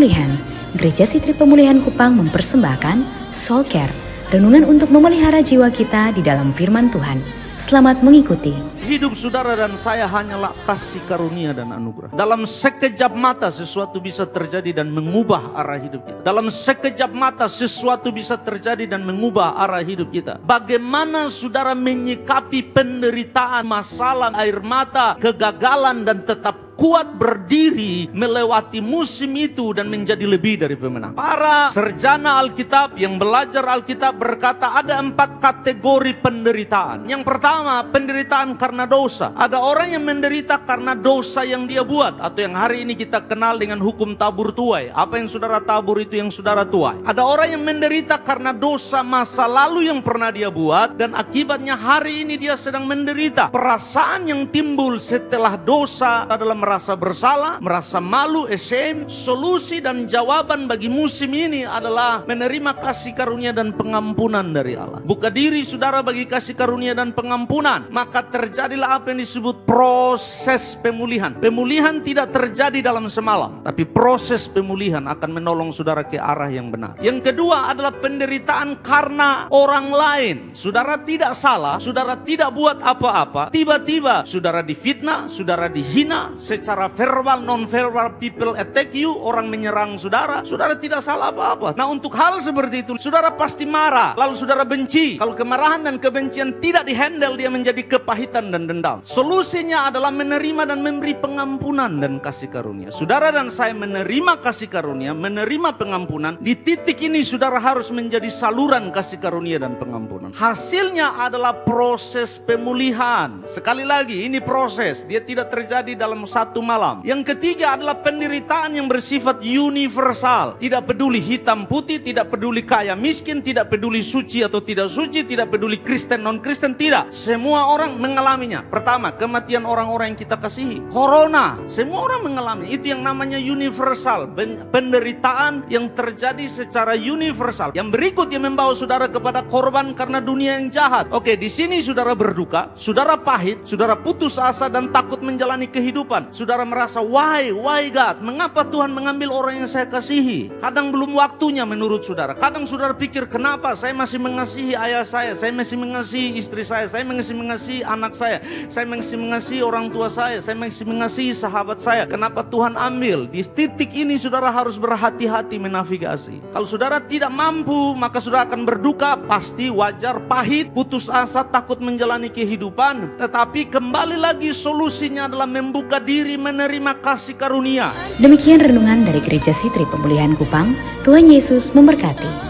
Pemulihan, Gereja Sitri Pemulihan Kupang mempersembahkan Soul Care, renungan untuk memelihara jiwa kita di dalam firman Tuhan. Selamat mengikuti. Hidup saudara dan saya hanyalah kasih karunia dan anugerah. Dalam sekejap mata sesuatu bisa terjadi dan mengubah arah hidup kita. Dalam sekejap mata sesuatu bisa terjadi dan mengubah arah hidup kita. Bagaimana saudara menyikapi penderitaan, masalah, air mata, kegagalan dan tetap kuat berdiri melewati musim itu dan menjadi lebih dari pemenang. Para sarjana Alkitab yang belajar Alkitab berkata ada 4 kategori penderitaan. Yang pertama, penderitaan karena dosa. Ada orang yang menderita karena dosa yang dia buat, atau yang hari ini kita kenal dengan hukum tabur tuai. Apa yang saudara tabur itu yang saudara tuai. Ada orang yang menderita karena dosa masa lalu yang pernah dia buat, dan akibatnya hari ini dia sedang menderita. Perasaan yang timbul setelah dosa adalah merasa bersalah, merasa malu, shame. Solusi dan jawaban bagi musim ini adalah menerima kasih karunia dan pengampunan dari Allah. Buka diri saudara bagi kasih karunia dan pengampunan, maka terjadilah apa yang disebut proses pemulihan. Pemulihan tidak terjadi dalam semalam, tapi proses pemulihan akan menolong saudara ke arah yang benar. Yang kedua adalah penderitaan karena orang lain. Saudara tidak salah, saudara tidak buat apa-apa, tiba-tiba saudara difitnah, saudara dihina, secara verbal, non-verbal, people attack you, orang menyerang saudara, saudara tidak salah apa-apa. Nah, untuk hal seperti itu, saudara pasti marah, lalu saudara benci. Kalau kemarahan dan kebencian tidak dihandle, dia menjadi kepahitan dan dendam. Solusinya adalah menerima dan memberi pengampunan dan kasih karunia. Saudara dan saya menerima kasih karunia, menerima pengampunan. Di titik ini saudara harus menjadi saluran kasih karunia dan pengampunan. Hasilnya adalah proses pemulihan. Sekali lagi, ini proses, dia tidak terjadi dalam satu malam. Yang ketiga adalah penderitaan yang bersifat universal. Tidak peduli hitam putih, tidak peduli kaya miskin, tidak peduli suci atau tidak suci, tidak peduli Kristen non Kristen, tidak. Semua orang mengalaminya. Pertama, kematian orang-orang yang kita kasihi. Corona, semua orang mengalami. Itu yang namanya universal. Penderitaan yang terjadi secara universal. Yang berikut yang membawa saudara kepada korban karena dunia yang jahat. Oke, di sini saudara berduka, saudara pahit, saudara putus asa dan takut menjalani kehidupan. Saudara merasa, why God? Mengapa Tuhan mengambil orang yang saya kasihi? Kadang belum waktunya menurut saudara. Kadang saudara pikir, kenapa saya masih mengasihi ayah saya masih mengasihi istri saya masih mengasihi anak saya masih mengasihi orang tua saya masih mengasihi sahabat saya. Kenapa Tuhan ambil? Di titik ini saudara harus berhati-hati menavigasi. Kalau saudara tidak mampu, maka saudara akan berduka, pasti wajar, pahit, putus asa, takut menjalani kehidupan. Tetapi kembali lagi solusinya adalah membuka diri menerima kasih karunia. Demikian renungan dari Gereja Sitri Pemulihan Kupang. Tuhan Yesus memberkati.